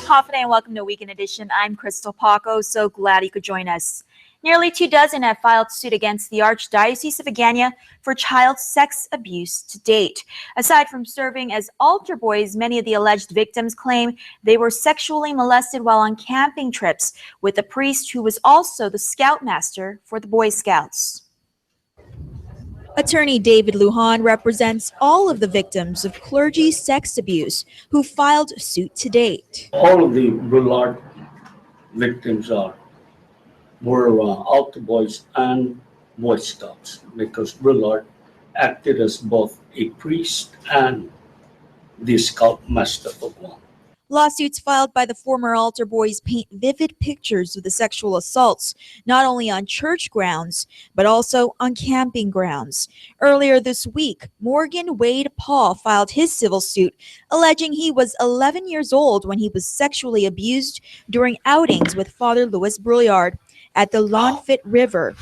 Confident and welcome to Weekend Edition. I'm Krystal Paco. So glad you could join us. Nearly 24 have filed suit against the Archdiocese of Agana for child sex abuse to date. Aside from serving as altar boys, many of the alleged victims claim they were sexually molested while on camping trips with a priest who was also the scoutmaster for the Boy Scouts. Attorney David Lujan represents all of the victims of clergy sex abuse who filed suit to date. All of the Brillard victims were altar boys and Boy Scouts because Brillard acted as both a priest and the scoutmaster of KUAM. Lawsuits filed by the former altar boys paint vivid pictures of the sexual assaults, not only on church grounds, but also on camping grounds. Earlier this week, Morgan Wade Paul filed his civil suit, alleging he was 11 years old when he was sexually abused during outings with Father Louis Brouillard at the L'Enfant River.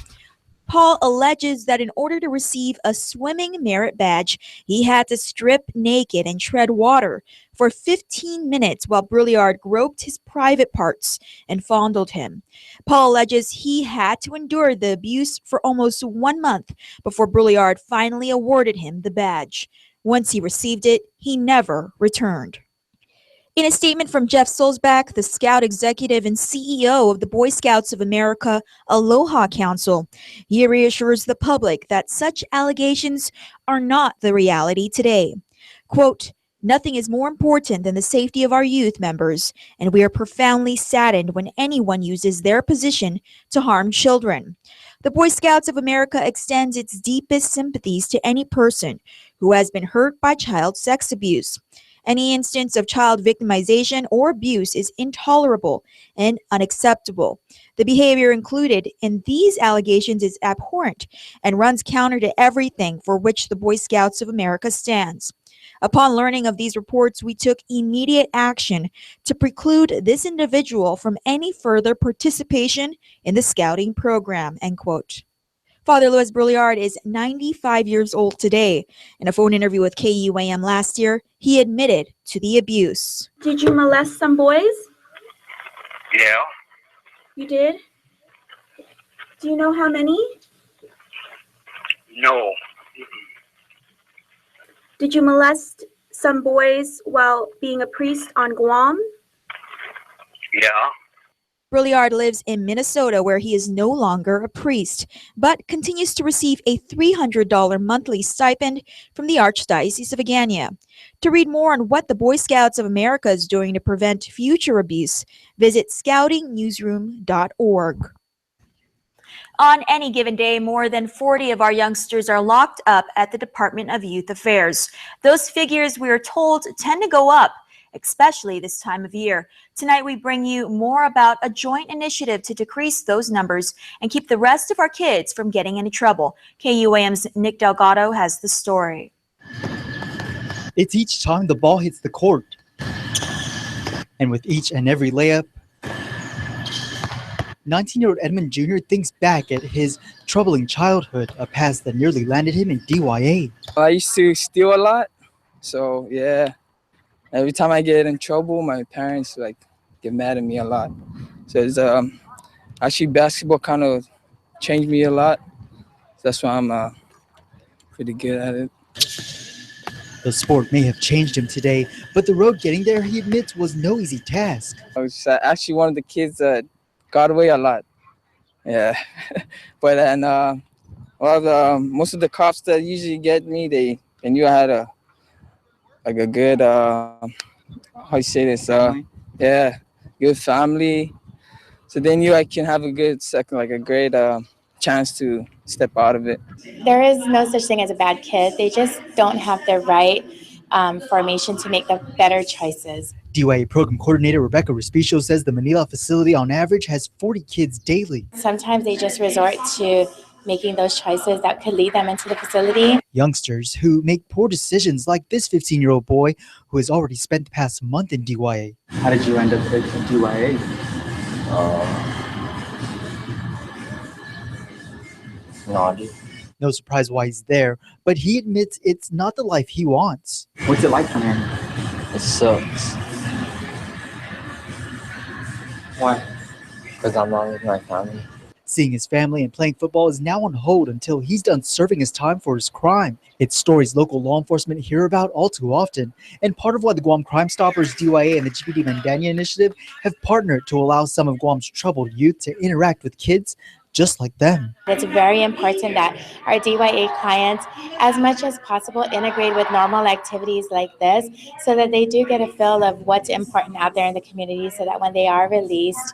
Paul alleges that in order to receive a swimming merit badge, he had to strip naked and tread water for 15 minutes while Brouillard groped his private parts and fondled him. Paul alleges he had to endure the abuse for almost 1 month before Brouillard finally awarded him the badge. Once he received it, he never returned. In a statement from Jeff Solzbach, the Scout executive and CEO of the Boy Scouts of America Aloha Council, he reassures the public that such allegations are not the reality today. Quote, "Nothing is more important than the safety of our youth members, and we are profoundly saddened when anyone uses their position to harm children. The Boy Scouts of America extends its deepest sympathies to any person who has been hurt by child sex abuse. Any instance of child victimization or abuse is intolerable and unacceptable. The behavior included in these allegations is abhorrent and runs counter to everything for which the Boy Scouts of America stands. Upon learning of these reports, we took immediate action to preclude this individual from any further participation in the scouting program," end quote. Father Louis Brouillard is 95 years old today. In a phone interview with KUAM last year, he admitted to the abuse. Did you molest some boys? Yeah. You did? Do you know how many? No. Did you molest some boys while being a priest on Guam? Yeah. Brouillard lives in Minnesota, where he is no longer a priest, but continues to receive a $300 monthly stipend from the Archdiocese of Agana. To read more on what the Boy Scouts of America is doing to prevent future abuse, visit scoutingnewsroom.org. On any given day, more than 40 of our youngsters are locked up at the Department of Youth Affairs. Those figures, we are told, tend to go up, especially this time of year. Tonight, we bring you more about a joint initiative to decrease those numbers and keep the rest of our kids from getting into trouble. KUAM's Nick Delgado has the story. It's each time the ball hits the court. And with each and every layup, 19-year-old Edmund Jr. thinks back at his troubling childhood, a past that nearly landed him in DYA. I used to steal a lot, so yeah. Every time I get in trouble, my parents get mad at me a lot. So it's actually basketball kind of changed me a lot. So that's why I'm pretty good at it. The sport may have changed him today, but the road getting there, he admits, was no easy task. I was actually one of the kids that got away a lot. Yeah, but then most of the cops that usually get me, they knew I had a good how you say this good family, so they knew I can have a good a great chance to step out of it. There is no such thing as a bad kid. They just don't have the right formation to make the better choices. DYA program coordinator Rebecca Respicio says the Manila facility on average has 40 kids daily. Sometimes they just resort to making those choices that could lead them into the facility. Youngsters who make poor decisions like this 15-year-old boy who has already spent the past month in DYA. How did you end up at DYA? Naughty. No surprise why he's there, but he admits it's not the life he wants. What's it like down here? It sucks. Why? Because I'm not with my family. Seeing his family and playing football is now on hold until he's done serving his time for his crime. It's stories local law enforcement hear about all too often, and part of why the Guam Crime Stoppers, DYA, and the GPD Mandanya Initiative have partnered to allow some of Guam's troubled youth to interact with kids just like them. It's very important that our DYA clients, as much as possible, integrate with normal activities like this so that they do get a feel of what's important out there in the community so that when they are released,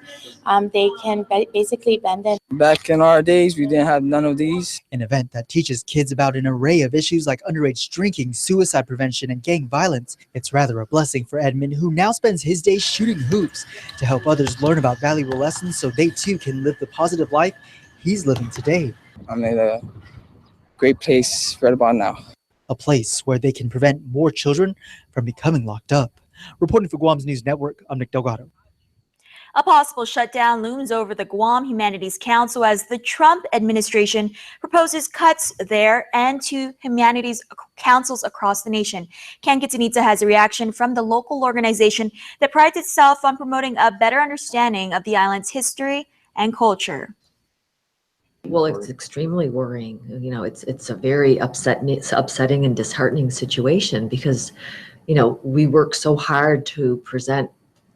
they can basically blend in. Back in our days, we didn't have none of these. An event that teaches kids about an array of issues like underage drinking, suicide prevention, and gang violence. It's rather a blessing for Edmund, who now spends his days shooting hoops to help others learn about valuable lessons so they too can live the positive life he's living today. I'm in a great place right about now. A place where they can prevent more children from becoming locked up. Reporting for Guam's News Network, I'm Nick Delgado. A possible shutdown looms over the Guam Humanities Council as the Trump administration proposes cuts there and to humanities councils across the nation. Ken Kitanita has a reaction from the local organization that prides itself on promoting a better understanding of the island's history and culture. Well, it's extremely worrying. You know, it's a very upsetting and disheartening situation because, you know, we work so hard to present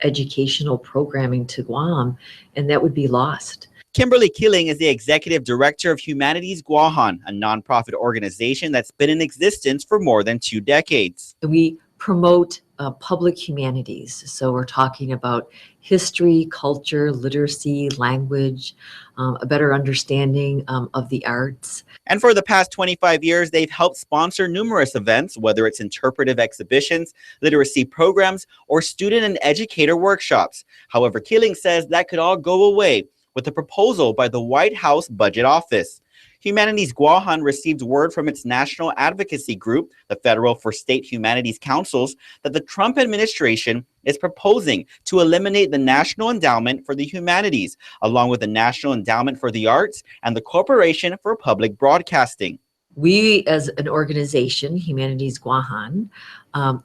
educational programming to Guam, and that would be lost. Kimberly Killing is the executive director of Humanities Guahan, a nonprofit organization that's been in existence for more than 2 decades. We promote public humanities. So we're talking about history, culture, literacy, language, a better understanding of the arts. And for the past 25 years, they've helped sponsor numerous events, whether it's interpretive exhibitions, literacy programs, or student and educator workshops. However, Killing says that could all go away with a proposal by the White House Budget Office. Humanities Guahan received word from its national advocacy group, the Federal for State Humanities Councils, that the Trump administration is proposing to eliminate the National Endowment for the Humanities, along with the National Endowment for the Arts and the Corporation for Public Broadcasting. We, as an organization, Humanities Guahan,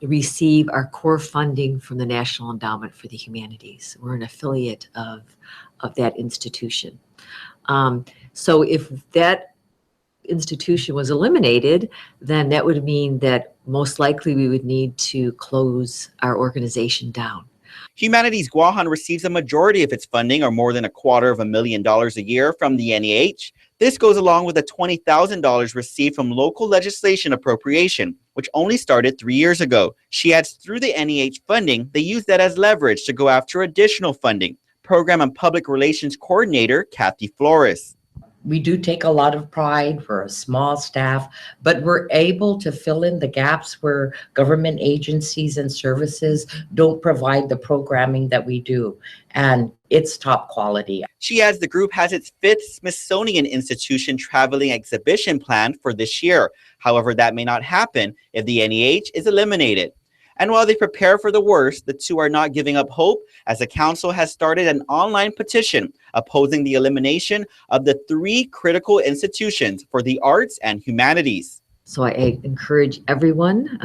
receive our core funding from the National Endowment for the Humanities. We're an affiliate of that institution. So if that institution was eliminated, then that would mean that most likely we would need to close our organization down. Humanities Guahan receives a majority of its funding, or more than $250,000 a year, from the NEH. This goes along with the $20,000 received from local legislation appropriation, which only started 3 years ago. She adds through the NEH funding, they use that as leverage to go after additional funding. Program and Public Relations Coordinator Kathy Flores. We do take a lot of pride for a small staff, but we're able to fill in the gaps where government agencies and services don't provide the programming that we do, and it's top quality. She adds the group has its 5th Smithsonian Institution traveling exhibition planned for this year. However, that may not happen if the NEH is eliminated. And while they prepare for the worst, the two are not giving up hope, as the council has started an online petition opposing the elimination of the 3 critical institutions for the arts and humanities. So I encourage everyone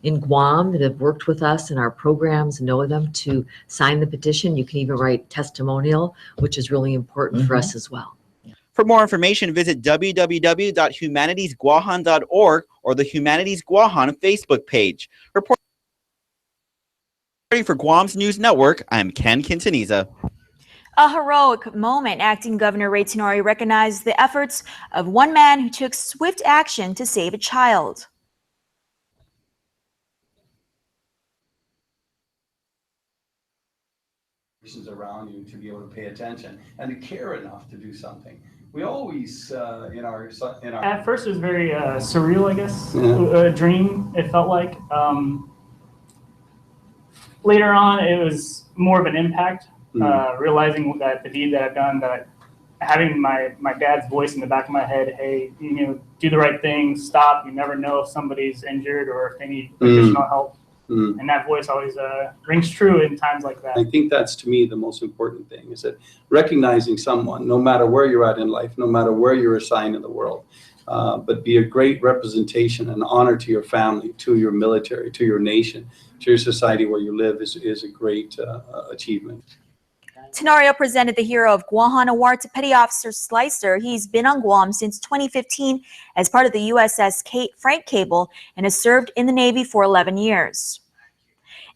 in Guam that have worked with us in our programs, know them, to sign the petition. You can even write testimonial, which is really important for us as well. For more information, visit www.humanitiesguahan.org or the Humanities Guahan Facebook page. Reporting for Guam's News Network, I'm Ken Quintanilla. A heroic moment. Acting Governor Ray Tenori recognized the efforts of one man who took swift action to save a child. Around you to be able to pay attention and to care enough to do something. We always At first it was very surreal, I guess. A dream, it felt like. later on, it was more of an impact, realizing that the deed that I've done, that having my dad's voice in the back of my head, hey, do the right thing, stop. You never know if somebody's injured or if they need additional help. And that voice always rings true in times like that. I think that's, to me, the most important thing, is that recognizing someone, no matter where you're at in life, no matter where you're assigned in the world, but be a great representation and honor to your family, to your military, to your nation, to your society where you live is a great achievement. Tenorio presented the Hero of Guam Award to Petty Officer Slicer. He's been on Guam since 2015 as part of the USS Frank Cable and has served in the Navy for 11 years.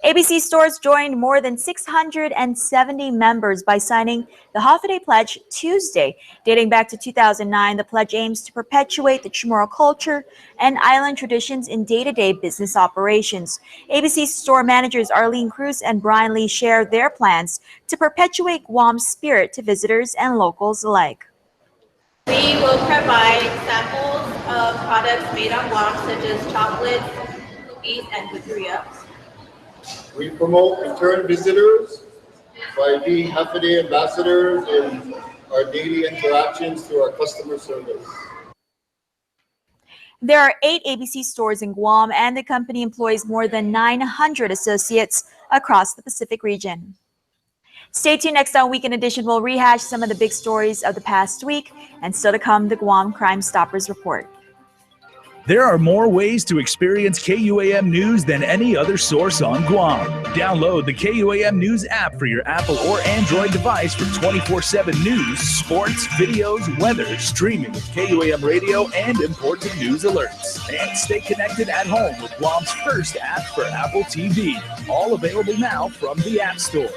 ABC stores joined more than 670 members by signing the Hafa Pledge Tuesday. Dating back to 2009, the pledge aims to perpetuate the Chamorro culture and island traditions in day-to-day business operations. ABC store managers Arlene Cruz and Brian Lee share their plans to perpetuate Guam's spirit to visitors and locals alike. We will provide samples of products made on Guam, such as chocolates, cookies, and pizzeria. We promote return visitors by being Hafa ambassadors in our daily interactions through our customer service. There are 8 ABC stores in Guam, and the company employs more than 900 associates across the Pacific region. Stay tuned. Next on Weekend Edition, we'll rehash some of the big stories of the past week, and still to come, the Guam Crime Stoppers Report. There are more ways to experience KUAM News than any other source on Guam. Download the KUAM News app for your Apple or Android device for 24/7 news, sports, videos, weather, streaming with KUAM radio, and important news alerts. And stay connected at home with Guam's first app for Apple TV. All available now from the App Store.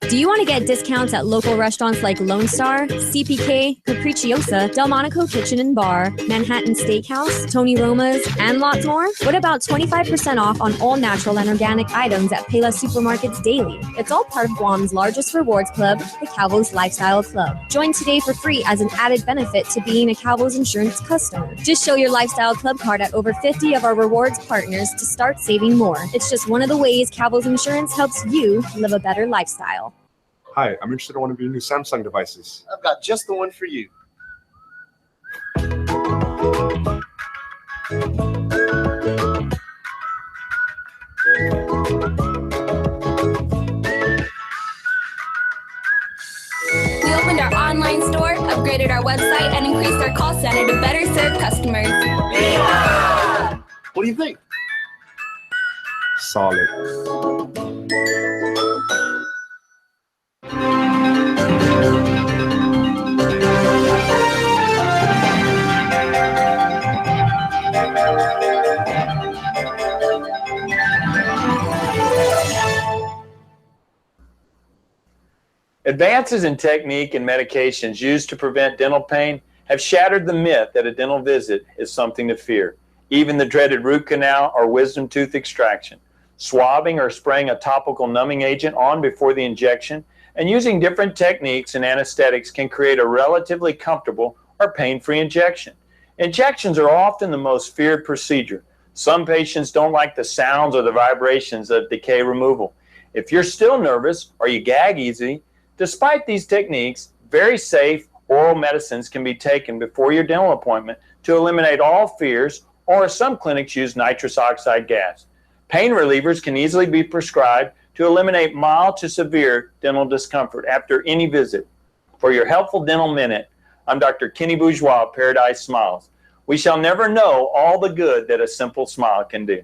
Do you want to get discounts at local restaurants like Lone Star, CPK, Capricciosa, Delmonico Kitchen and Bar, Manhattan Steakhouse, Tony Roma's, and lots more? What about 25% off on all natural and organic items at Payless Supermarkets daily? It's all part of Guam's largest rewards club, the Calvo's Lifestyle Club. Join today for free as an added benefit to being a Calvo's Insurance customer. Just show your Lifestyle Club card at over 50 of our rewards partners to start saving more. It's just one of the ways Calvo's Insurance helps you live a better lifestyle. Hi, I'm interested in one of your new Samsung devices. I've got just the one for you. We opened our online store, upgraded our website, and increased our call center to better serve customers. Viva! What do you think? Solid. Advances in technique and medications used to prevent dental pain have shattered the myth that a dental visit is something to fear. Even the dreaded root canal or wisdom tooth extraction. Swabbing or spraying a topical numbing agent on before the injection and using different techniques and anesthetics can create a relatively comfortable or pain-free injection. Injections are often the most feared procedure. Some patients don't like the sounds or the vibrations of decay removal. If you're still nervous or you gag easy, despite these techniques, very safe oral medicines can be taken before your dental appointment to eliminate all fears, or some clinics use nitrous oxide gas. Pain relievers can easily be prescribed to eliminate mild to severe dental discomfort after any visit. For your Helpful Dental Minute, I'm Dr. Kenny Bourgeois of Paradise Smiles. We shall never know all the good that a simple smile can do.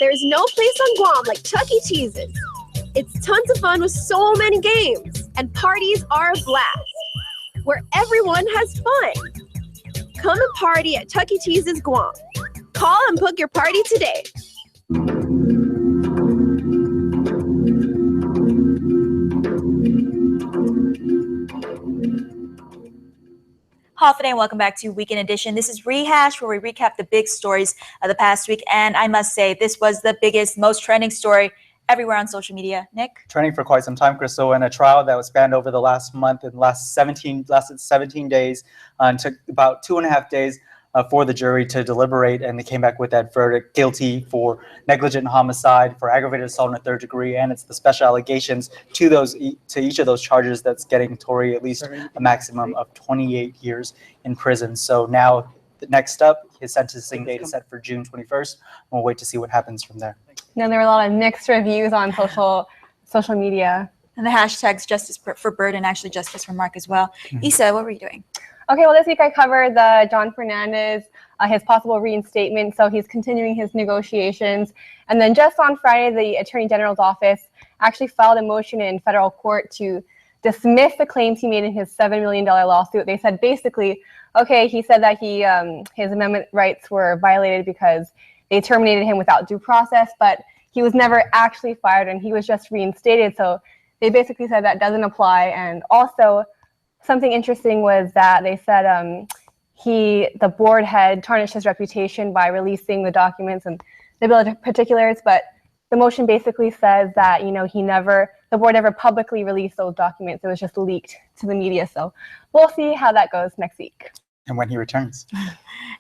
There's no place on Guam like Chuck E. Cheese's. It's tons of fun with so many games, and parties are a blast, where everyone has fun. Come and party at Chuck E. Cheese's Guam. Call and book your party today. Hafa and welcome back to Weekend Edition. This is Rehash, where we recap the big stories of the past week. And I must say, this was the biggest, most trending story everywhere on social media. Nick? Trending for quite some time, Krystal, in a trial that was spanned over the last month and lasted 17 days, and took about 2.5 days for the jury to deliberate, and they came back with that verdict: guilty for negligent homicide, for aggravated assault in a third degree, and it's the special allegations to each of those charges that's getting Tory at least a maximum of 28 years in prison. So now, next up, his sentencing date is set for June 21st. We'll wait to see what happens from there. Now, there were a lot of mixed reviews on social media. And the hashtags Justice for Bird and actually Justice for Mark as well. Issa, what were you doing? Okay, well, this week I covered the John Fernandez, his possible reinstatement. So he's continuing his negotiations. And then just on Friday, the Attorney General's office actually filed a motion in federal court to dismiss the claims he made in his $7 million lawsuit. They said basically, okay, he said that his amendment rights were violated because they terminated him without due process, but he was never actually fired and he was just reinstated. So they basically said that doesn't apply. And also, something interesting was that they said the board had tarnished his reputation by releasing the documents and the bill of particulars, but the motion basically says that, the board never publicly released those documents. It was just leaked to the media. So we'll see how that goes next week. And when he returns.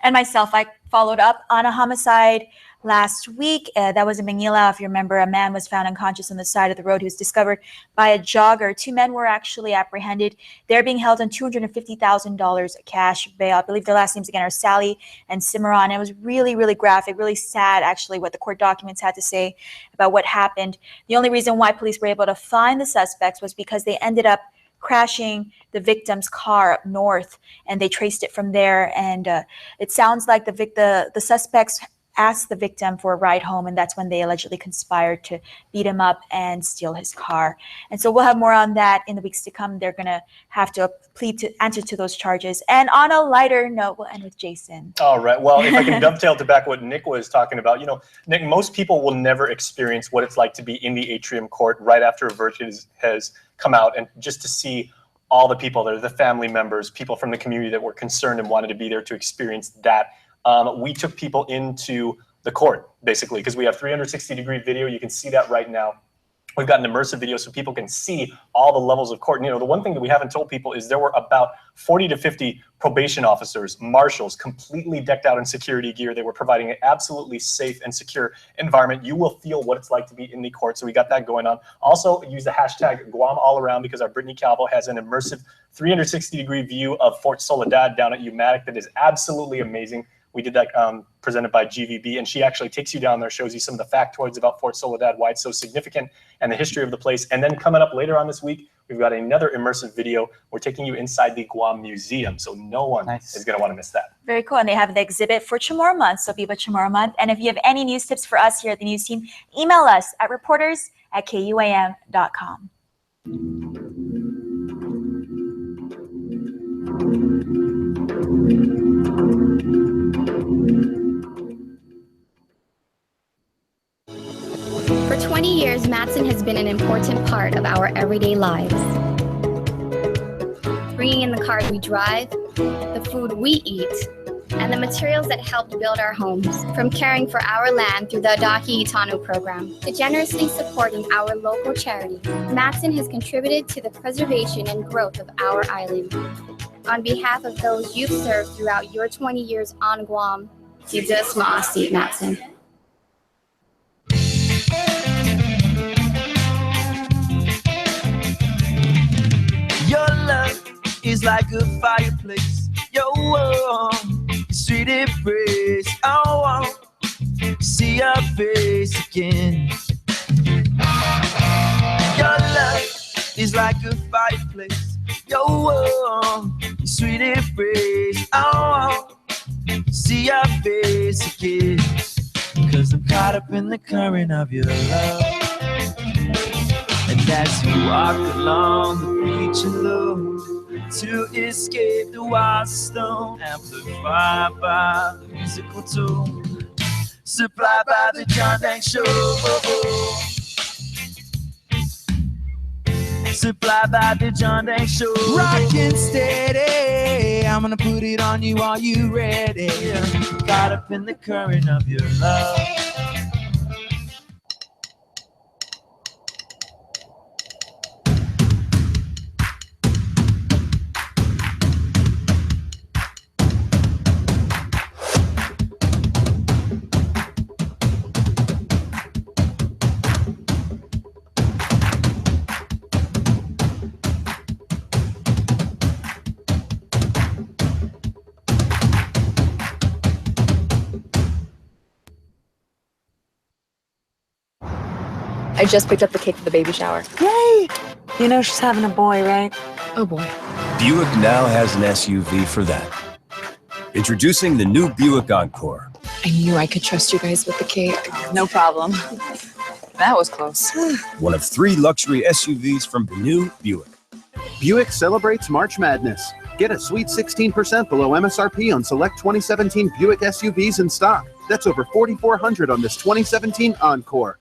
And myself, I followed up on a homicide last week. That was in Manila. If you remember, a man was found unconscious on the side of the road. He was discovered by a jogger. 2 men were actually apprehended. They're being held on $250,000 cash bail. I believe their last names again are Sally and Cimarron. It was really, really graphic, really sad, actually, what the court documents had to say about what happened. The only reason why police were able to find the suspects was because they ended up crashing the victim's car up north, and they traced it from there. And it sounds like the suspects asked the victim for a ride home, and that's when they allegedly conspired to beat him up and steal his car. And so we'll have more on that in the weeks to come. They're gonna have to plead to answer to those charges. And on a lighter note, we'll end with Jason. All right. Well, if I can dovetail to back what Nick was talking about, Nick, most people will never experience what it's like to be in the atrium court right after a verdict has come out, and just to see all the people there, the family members, people from the community that were concerned and wanted to be there to experience that. We took people into the court, basically, because we have 360-degree video. You can see that right now. We've got an immersive video so people can see all the levels of court. And, the one thing that we haven't told people is there were about 40 to 50 probation officers, marshals, completely decked out in security gear. They were providing an absolutely safe and secure environment. You will feel what it's like to be in the court. So we got that going on. Also, use the hashtag Guam all around, because our Brittany Calvo has an immersive 360-degree view of Fort Soledad down at UMATIC that is absolutely amazing. We did that presented by GVB, and she actually takes you down there, shows you some of the factoids about Fort Soledad, why it's so significant, and the history of the place. And then coming up later on this week, we've got another immersive video. We're taking you inside the Guam Museum, so no one is going to want to miss that. Very cool. And they have the exhibit for Chamorro Month, so Viva Chamorro Month. And if you have any news tips for us here at the news team, email us at reporters@kuam.com. For 20 years, Matson has been an important part of our everyday lives. Bringing in the cars we drive, the food we eat, and the materials that helped build our homes. From caring for our land through the Adaki Itanu program to generously supporting our local charities, Matson has contributed to the preservation and growth of our island. On behalf of those you've served throughout your 20 years on Guam, Jesus Ma'asi Matson. Your love is like a fireplace. Your warm, sweet embrace. I want to see your face again. Your love is like a fireplace. Your warm, sweet embrace. I want to see your face again. 'Cause I'm caught up in the current of your love. And as you walk along the beach alone, to escape the wild stone, amplified by the musical tone, supplied by the John Dang Show. Supplied by the John Dang Show. Rockin' steady, I'm gonna put it on you. Are you ready? Caught up in the current of your love. I just picked up the cake for the baby shower. Yay! You know she's having a boy, right? Oh boy. Buick now has an SUV for that. Introducing the new Buick Encore. I knew I could trust you guys with the cake. No problem. That was close. One of 3 luxury SUVs from the new Buick. Buick celebrates March Madness. Get a sweet 16% below MSRP on select 2017 Buick SUVs in stock. That's over $4,400 on this 2017 Encore.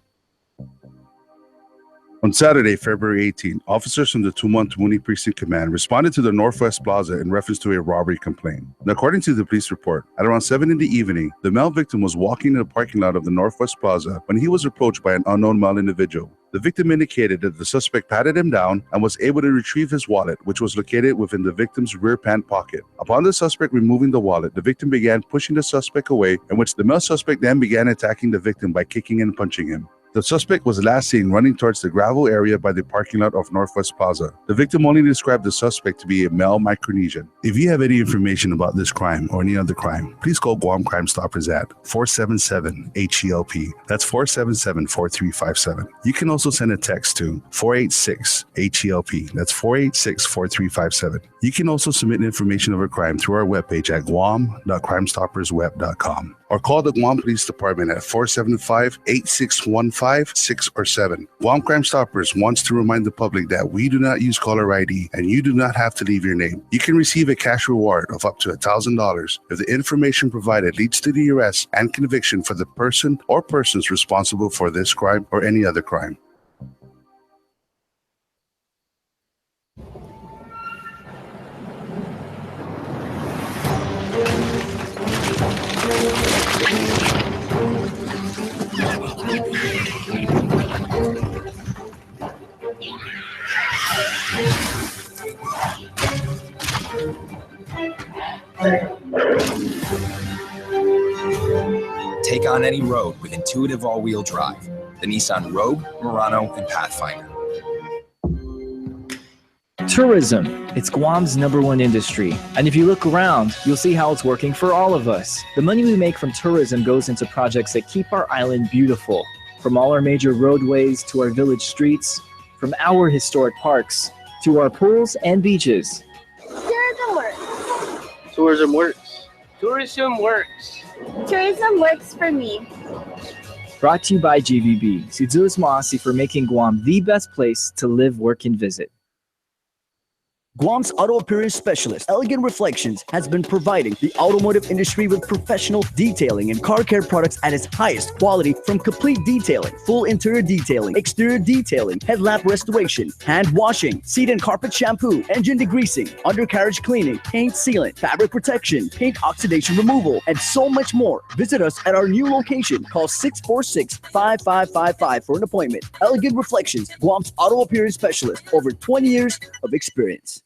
On Saturday, February 18, officers from the Tumon Tumuni Precinct Command responded to the Northwest Plaza in reference to a robbery complaint. Now, according to the police report, at around 7 in the evening, the male victim was walking in the parking lot of the Northwest Plaza when he was approached by an unknown male individual. The victim indicated that the suspect patted him down and was able to retrieve his wallet, which was located within the victim's rear pant pocket. Upon the suspect removing the wallet, the victim began pushing the suspect away, in which the male suspect then began attacking the victim by kicking and punching him. The suspect was last seen running towards the gravel area by the parking lot of Northwest Plaza. The victim only described the suspect to be a male Micronesian. If you have any information about this crime or any other crime, please call Guam Crime Stoppers at 477-HELP. That's 477-4357. You can also send a text to 486-HELP. That's 486-4357. You can also submit information of a crime through our webpage at guam.crimestoppersweb.com or call the Guam Police Department at 475-8615. 6 or 7. Guam Crime Stoppers wants to remind the public that we do not use caller ID and you do not have to leave your name. You can receive a cash reward of up to $1,000 if the information provided leads to the arrest and conviction for the person or persons responsible for this crime or any other crime. Take on any road with intuitive all-wheel drive. The Nissan Rogue, Murano, and Pathfinder. Tourism. It's Guam's #1 industry. And if you look around, you'll see how it's working for all of us. The money we make from tourism goes into projects that keep our island beautiful. From all our major roadways to our village streets, from our historic parks to our pools and beaches. Tourism works. Tourism works. Tourism works. Tourism works for me. Brought to you by GVB. Suzu's Maasi for making Guam the best place to live, work, and visit. Guam's auto appearance specialist, Elegant Reflections, has been providing the automotive industry with professional detailing and car care products at its highest quality, from complete detailing, full interior detailing, exterior detailing, headlamp restoration, hand washing, seat and carpet shampoo, engine degreasing, undercarriage cleaning, paint sealant, fabric protection, paint oxidation removal, and so much more. Visit us at our new location. Call 646-5555 for an appointment. Elegant Reflections, Guam's auto appearance specialist, over 20 years of experience.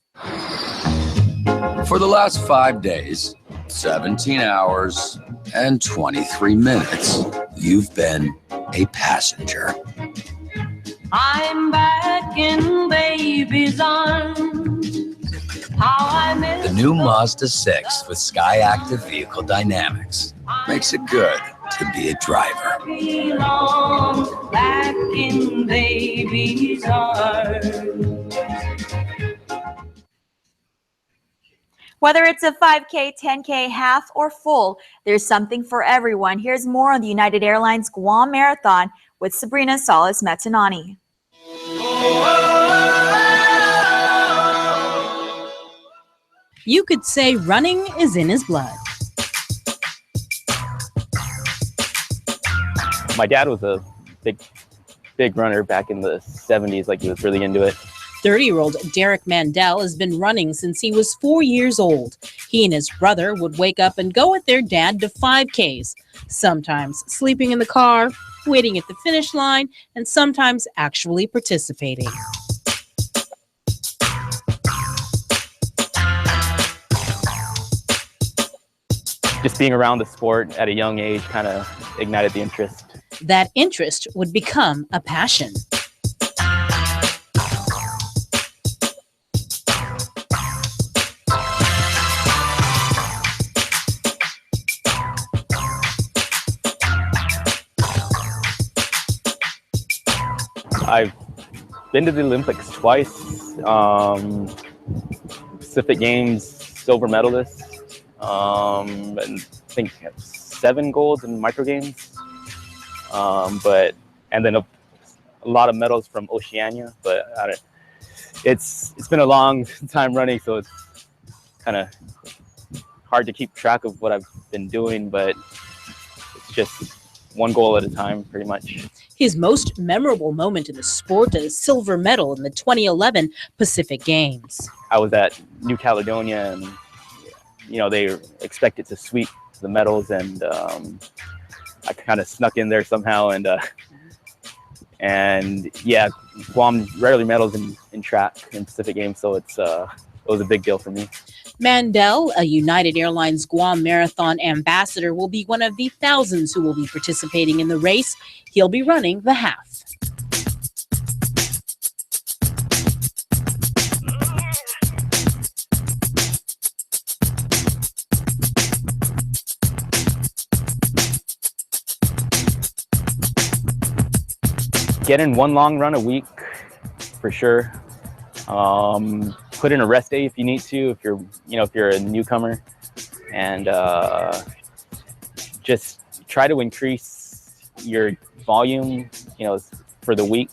For the last 5 days, 17 hours, and 23 minutes, you've been a passenger. I'm back in baby's arms. How I miss The new Mazda 6 with Sky Active Vehicle Dynamics makes it good to be a driver. belongs back in baby's arms. Whether it's a 5K, 10K, half, or full, there's something for everyone. Here's more on the United Airlines Guam Marathon with Sabrina Salas-Matanani. You could say running is in his blood. My dad was a big runner back in the 70s, like he was really into it. 30-year-old Derek Mandel has been running since he was 4 years old. He and his brother would wake up and go with their dad to 5Ks, sometimes sleeping in the car, waiting at the finish line, and sometimes actually participating. Just being around the sport at a young age kind of ignited the interest. That interest would become a passion. I've been to the Olympics twice. Pacific Games silver medalist. And I think 7 golds in micro games. And then a lot of medals from Oceania. But it's been a long time running, so it's kind of hard to keep track of what I've been doing. But it's just one goal at a time, pretty much. His most memorable moment in the sport is a silver medal in the 2011 Pacific Games. I was at New Caledonia, and they expected to sweep the medals, and I kind of snuck in there somehow, and yeah, Guam rarely medals in track in Pacific Games, so it was a big deal for me. Mandel, a United Airlines Guam Marathon ambassador, will be one of the thousands who will be participating in the race. He'll be running the half. Get in one long run a week for sure. Put in a rest day if you need to, if you're a newcomer, and just try to increase your volume, for the week,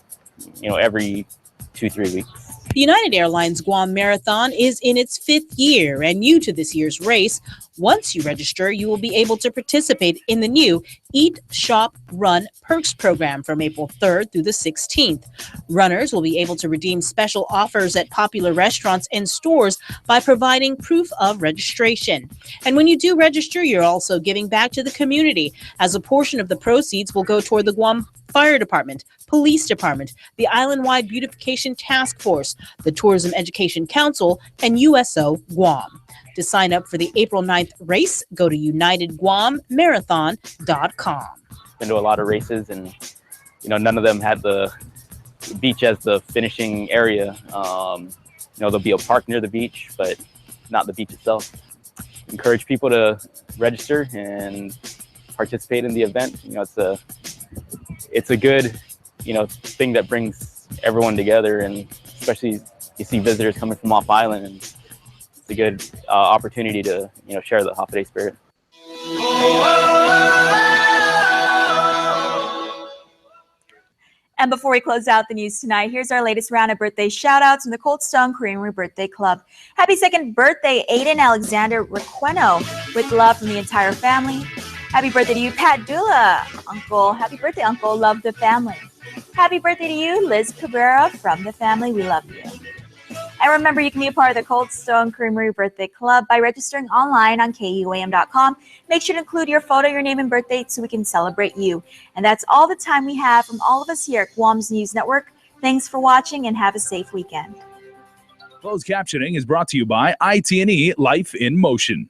every 2-3 weeks. The United Airlines Guam Marathon is in its 5th year and new to this year's race. Once you register, you will be able to participate in the new Eat, Shop, Run Perks program from April 3rd through the 16th. Runners will be able to redeem special offers at popular restaurants and stores by providing proof of registration. And when you do register, you're also giving back to the community, as a portion of the proceeds will go toward the Guam Fire Department, Police Department, the Island-Wide Beautification Task Force, the Tourism Education Council, and USO Guam. To sign up for the April 9th race, go to unitedguammarathon.com. Been to a lot of races, and none of them had the beach as the finishing area. There'll be a park near the beach, but not the beach itself. Encourage people to register and participate in the event. It's a good thing that brings everyone together, and especially you see visitors coming from off island, and it's a good opportunity to share the holiday spirit. And before we close out the news tonight, here's our latest round of birthday shout-outs from the Cold Stone Creamery Birthday Club. Happy 2nd birthday, Aiden Alexander Requeno, with love from the entire family. Happy birthday to you, Pat Dula, Uncle. Happy birthday, Uncle. Love the family. Happy birthday to you, Liz Cabrera, from the family. We love you. And remember, you can be a part of the Cold Stone Creamery Birthday Club by registering online on KUAM.com. Make sure to include your photo, your name, and birth date so we can celebrate you. And that's all the time we have from all of us here at Guam's News Network. Thanks for watching and have a safe weekend. Closed captioning is brought to you by IT&E Life in Motion.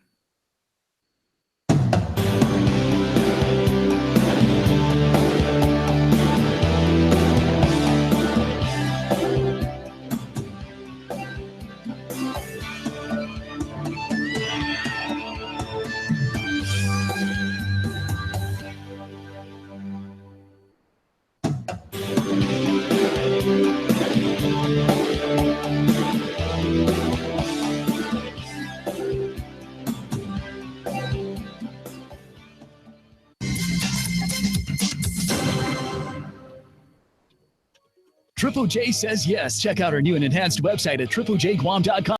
Triple J says yes. Check out our new and enhanced website at triplejguam.com.